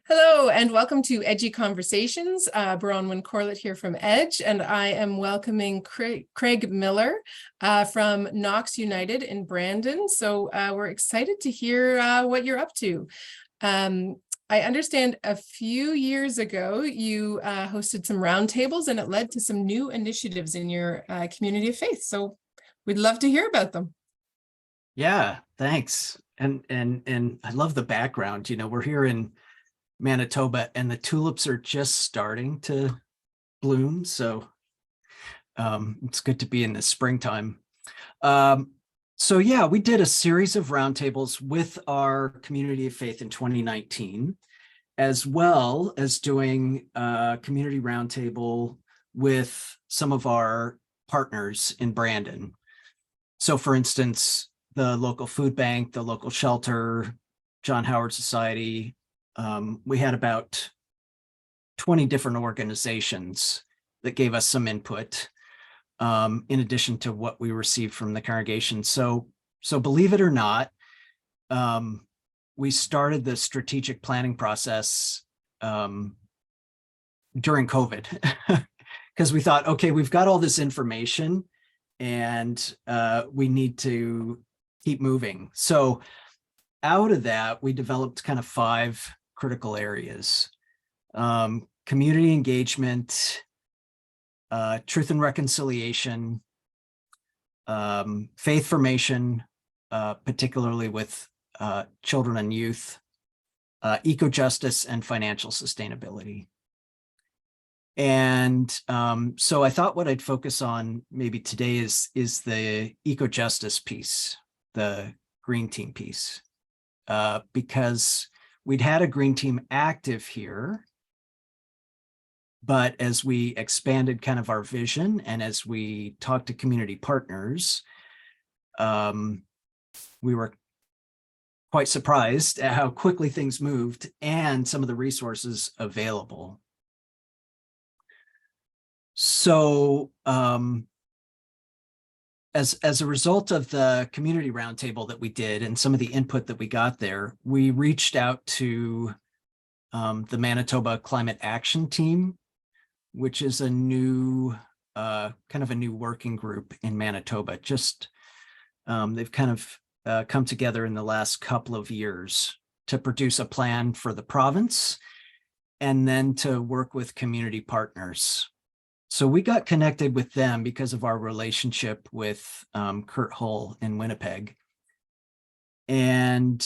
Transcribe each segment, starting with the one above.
Hello and welcome to EDGEY Conversations. Bronwyn Corlett here from EDGE, and I am welcoming Craig Miller from Knox United in Brandon. So we're excited to hear what you're up to. I understand a few years ago you hosted some roundtables and it led to some new initiatives in your community of faith. So we'd love to hear about them. Yeah, thanks. And I love the background. You know, we're here in Manitoba and the tulips are just starting to bloom. So it's good to be in the springtime. So yeah, we did a series of roundtables with our community of faith in 2019, as well as doing a community roundtable with some of our partners in Brandon. So for instance, the local food bank, the local shelter, John Howard Society. We had about 20 different organizations that gave us some input in addition to what we received from the congregation. So believe it or not, we started the strategic planning process during COVID because we thought, okay, we've got all this information and we need to keep moving. So out of that, we developed kind of 5 critical areas: community engagement, truth and reconciliation, faith formation, particularly with children and youth, eco-justice, and financial sustainability. And so I thought what I'd focus on maybe today is the eco-justice piece, the green team piece, because we'd had a green team active here, but as we expanded kind of our vision and as we talked to community partners, we were quite surprised at how quickly things moved and some of the resources available. So as a result of the community roundtable that we did and some of the input that we got there, we reached out to the Manitoba Climate Action Team, which is a new kind of a new working group in Manitoba. Just they've kind of come together in the last couple of years to produce a plan for the province and then to work with community partners. So we got connected with them because of our relationship with Kurt Hull in Winnipeg. And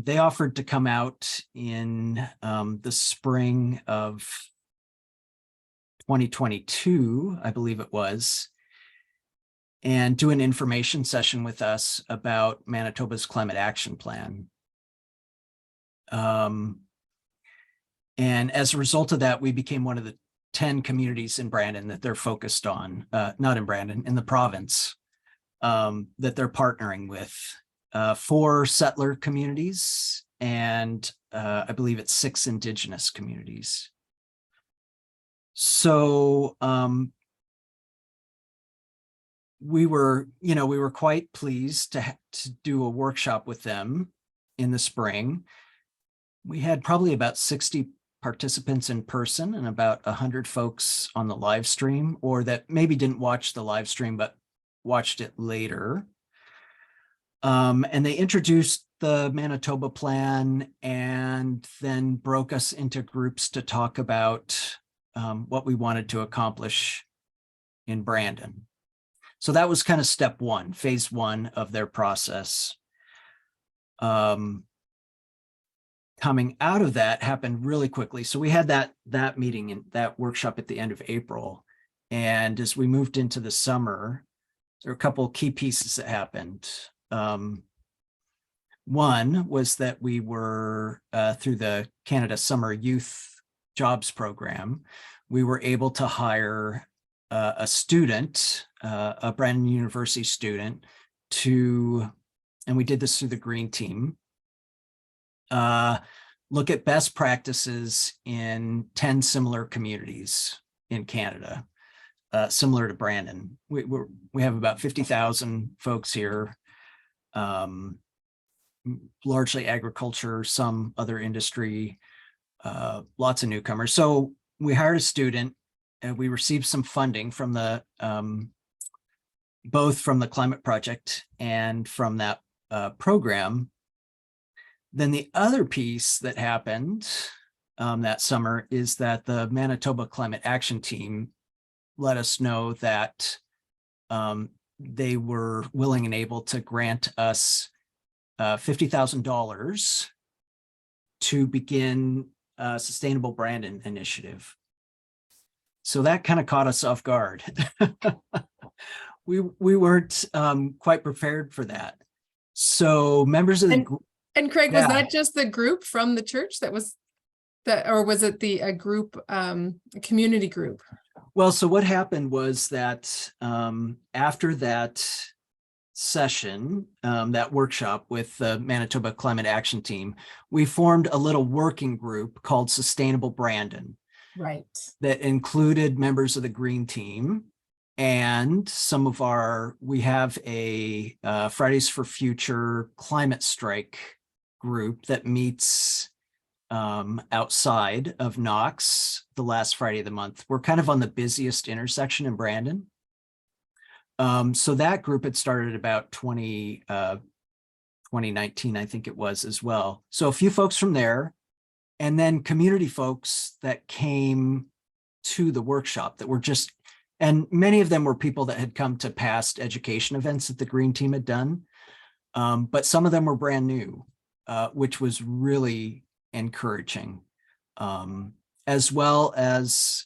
they offered to come out in the spring of 2022, I believe it was, and do an information session with us about Manitoba's climate action plan. And as a result of that, we became one of the 10 communities in Brandon that they're focused on, not in Brandon, in the province, that they're partnering with, 4 settler communities, and I believe it's 6 Indigenous communities. So we were quite pleased to do a workshop with them in the spring. We had probably about 60 participants in person and about 100 folks on the live stream, or that maybe didn't watch the live stream but watched it later. And they introduced the Manitoba plan and then broke us into groups to talk about what we wanted to accomplish in Brandon. So that was kind of step 1, phase 1 of their process. Coming out of that happened really quickly. So we had that meeting and that workshop at the end of April. And as we moved into the summer, there were a couple of key pieces that happened. One was that we were, through the Canada Summer Youth Jobs Program, we were able to hire a student, a Brandon University student, and we did this through the Green Team, look at best practices in 10 similar communities in Canada, similar to Brandon. We have about 50,000 folks here, largely agriculture, some other industry, lots of newcomers. So we hired a student and we received some funding from the both from the climate project and from that program. Then the other piece that happened that summer is that the Manitoba Climate Action Team let us know that they were willing and able to grant us $50,000 to begin a Sustainable Brandon initiative. So that kind of caught us off guard. We weren't quite prepared for that. So members of the group. And Craig, was Yeah. that just the group from the church that was that, or was it a group, a community group? Well, so what happened was that after that session, that workshop with the Manitoba Climate Action Team, we formed a little working group called Sustainable Brandon. Right. That included members of the Green Team and some of we have a Fridays for Future climate strike group that meets outside of Knox the last Friday of the month. We're kind of on the busiest intersection in Brandon. So that group had started about 2019, I think it was as well. So a few folks from there, and then community folks that came to the workshop that were just, and many of them were people that had come to past education events that the Green Team had done. But some of them were brand new, which was really encouraging, as well as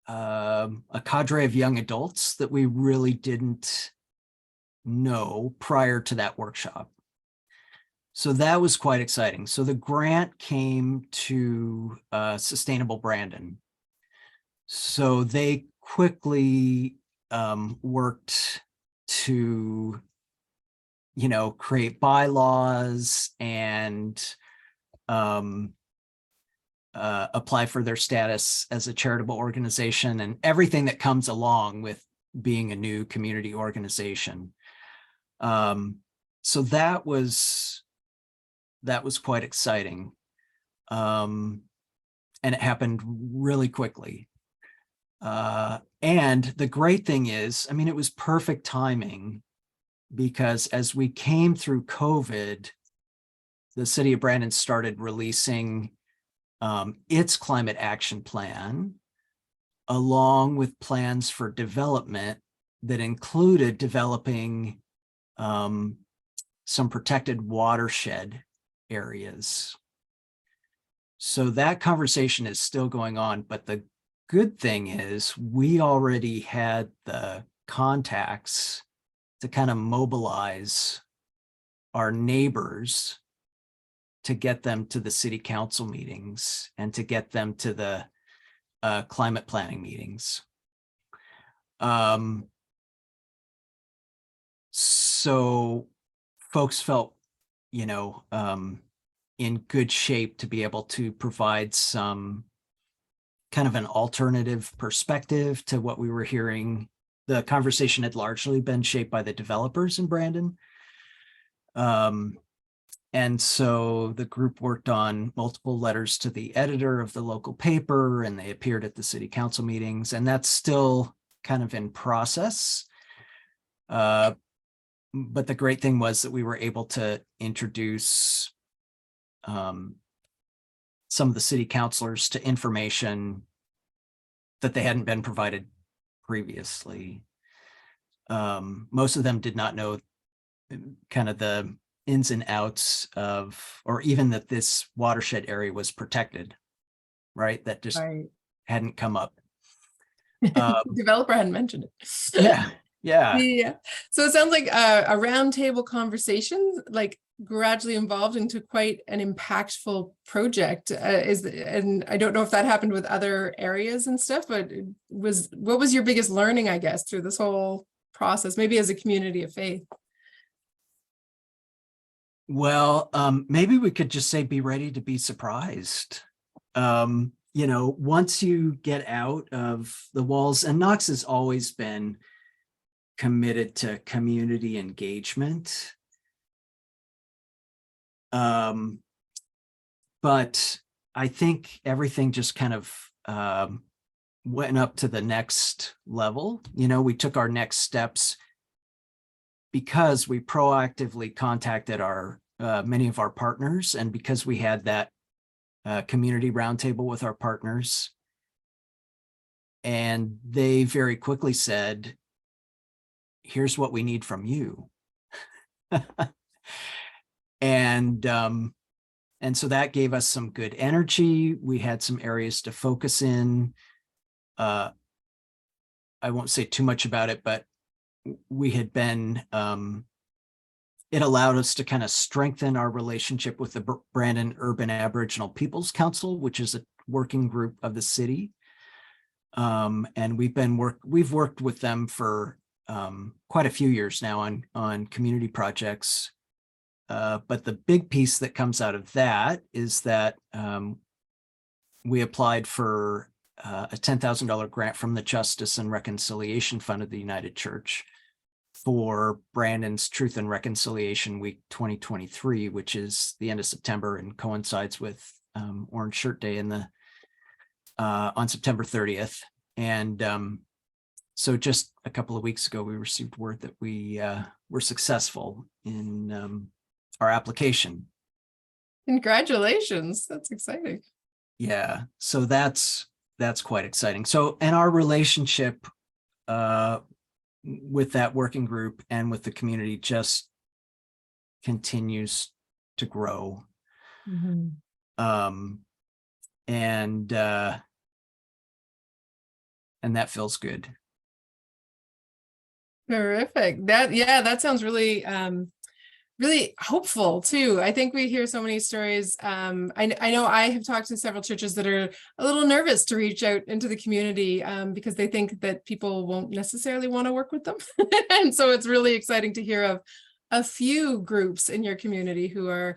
a cadre of young adults that we really didn't know prior to that workshop. So that was quite exciting. So the grant came to Sustainable Brandon. So they quickly worked to, create bylaws and apply for their status as a charitable organization and everything that comes along with being a new community organization. So that was quite exciting. And it happened really quickly. And the great thing is, it was perfect timing because as we came through COVID, the city of Brandon started releasing its climate action plan, along with plans for development that included developing some protected watershed areas. So that conversation is still going on, but the good thing is we already had the contacts to kind of mobilize our neighbors to get them to the city council meetings and to get them to the climate planning meetings. So folks felt, in good shape to be able to provide some kind of an alternative perspective to what we were hearing. The conversation had largely been shaped by the developers in Brandon. And so the group worked on multiple letters to the editor of the local paper, and they appeared at the city council meetings, and that's still kind of in process. But the great thing was that we were able to introduce some of the city councilors to information that they hadn't been provided previously. Most of them did not know kind of the ins and outs of, or even that this watershed area was protected, right? That just hadn't come up. Developer hadn't mentioned it. Yeah. So it sounds like a roundtable conversation, like gradually evolved into quite an impactful project. And I don't know if that happened with other areas and stuff, but what was your biggest learning, I guess, through this whole process, maybe as a community of faith? Well, maybe we could just say, be ready to be surprised. Once you get out of the walls, and Knox has always been committed to community engagement. But I think everything just kind of went up to the next level. We took our next steps because we proactively contacted our many of our partners, and because we had that community roundtable with our partners, and they very quickly said, here's what we need from you. and so that gave us some good energy. We had some areas to focus in. I won't say too much about it, but we had been, it allowed us to kind of strengthen our relationship with the Brandon Urban Aboriginal Peoples Council, which is a working group of the city. And we've worked with them for quite a few years now on community projects. But the big piece that comes out of that is that we applied for a $10,000 grant from the Justice and Reconciliation Fund of the United Church for Brandon's Truth and Reconciliation Week 2023, which is the end of September and coincides with Orange Shirt Day on September 30th. And so just a couple of weeks ago, we received word that we were successful in our application. Congratulations. That's exciting. Yeah, so that's quite exciting. So, and our relationship with that working group and with the community just continues to grow. Mm-hmm. And that feels good. Terrific. That sounds really really hopeful too. I think we hear so many stories. I know I have talked to several churches that are a little nervous to reach out into the community because they think that people won't necessarily want to work with them. And so it's really exciting to hear of a few groups in your community who are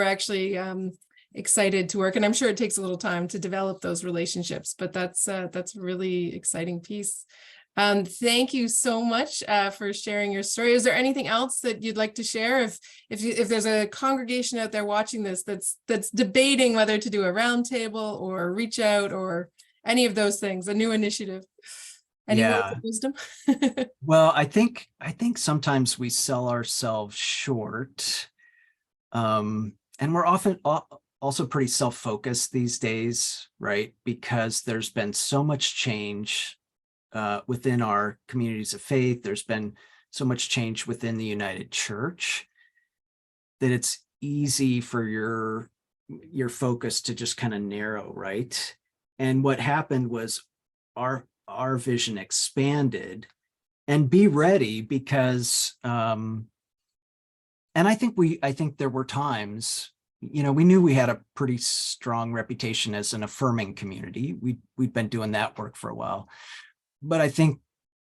actually excited to work. And I'm sure it takes a little time to develop those relationships, but that's a really exciting piece. Thank you so much for sharing your story. Is there anything else that you'd like to share? If there's a congregation out there watching this that's debating whether to do a roundtable or reach out or any of those things, a new initiative, any words of wisdom? Well, I think sometimes we sell ourselves short, and we're often also pretty self-focused these days, right? Because there's been so much change within our communities of faith. There's been so much change within the United Church that it's easy for your focus to just kind of narrow, right? And what happened was our vision expanded. And be ready, because and I think there were times, we knew we had a pretty strong reputation as an affirming community. We'd been doing that work for a while. But I think,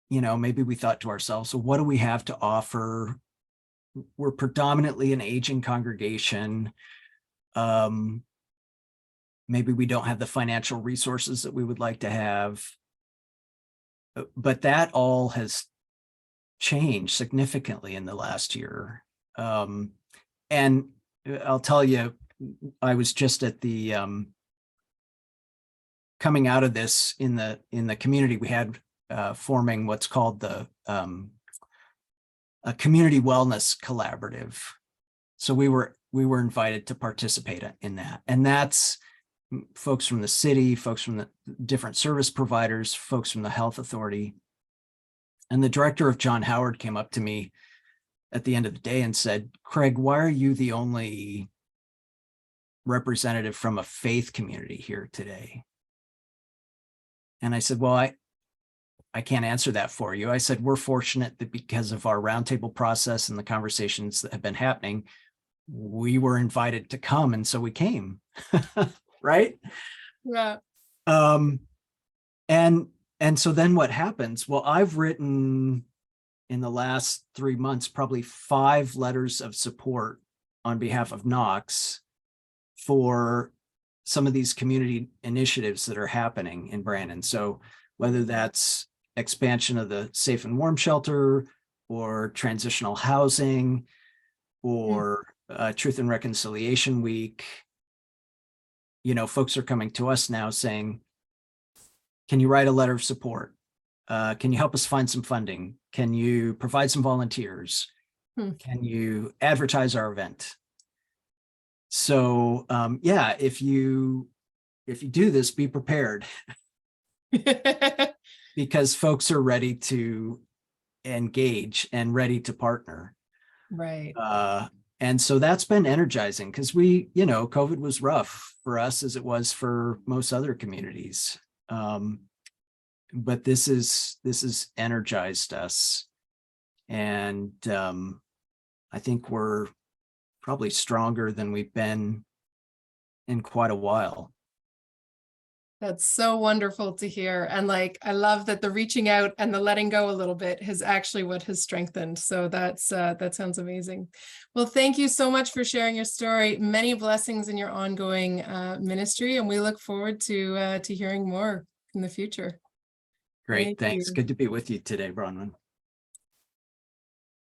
maybe we thought to ourselves, so what do we have to offer? We're predominantly an aging congregation. Maybe we don't have the financial resources that we would like to have. But that all has changed significantly in the last year. And I'll tell you, I was just at the coming out of this in the community. We had forming what's called the a community wellness collaborative. So we were invited to participate in that, and that's folks from the city, folks from the different service providers, folks from the health authority. And the director of John Howard came up to me at the end of the day and said, "Craig, why are you the only representative from a faith community here today?" And I said, "Well, I can't answer that for you." I said, "We're fortunate that because of our roundtable process and the conversations that have been happening, we were invited to come, and so we came." Right? Yeah. And so then what happens? Well, I've written in the last 3 months probably 5 letters of support on behalf of Knox for some of these community initiatives that are happening in Brandon. So whether that's expansion of the Safe and Warm Shelter, or transitional housing, or Truth and Reconciliation Week, folks are coming to us now saying, can you write a letter of support? Can you help us find some funding? Can you provide some volunteers? Can you advertise our event? So yeah, if you do this, be prepared because folks are ready to engage and ready to partner. Right. And so that's been energizing because COVID was rough for us as it was for most other communities. But this has energized us. And I think we're probably stronger than we've been in quite a while. That's so wonderful to hear. And like, I love that the reaching out and the letting go a little bit is actually what has strengthened. So that sounds amazing. Well, thank you so much for sharing your story. Many blessings in your ongoing ministry, and we look forward to hearing more in the future. Great. Thank Thanks. you. Good to be with you today, Bronwyn.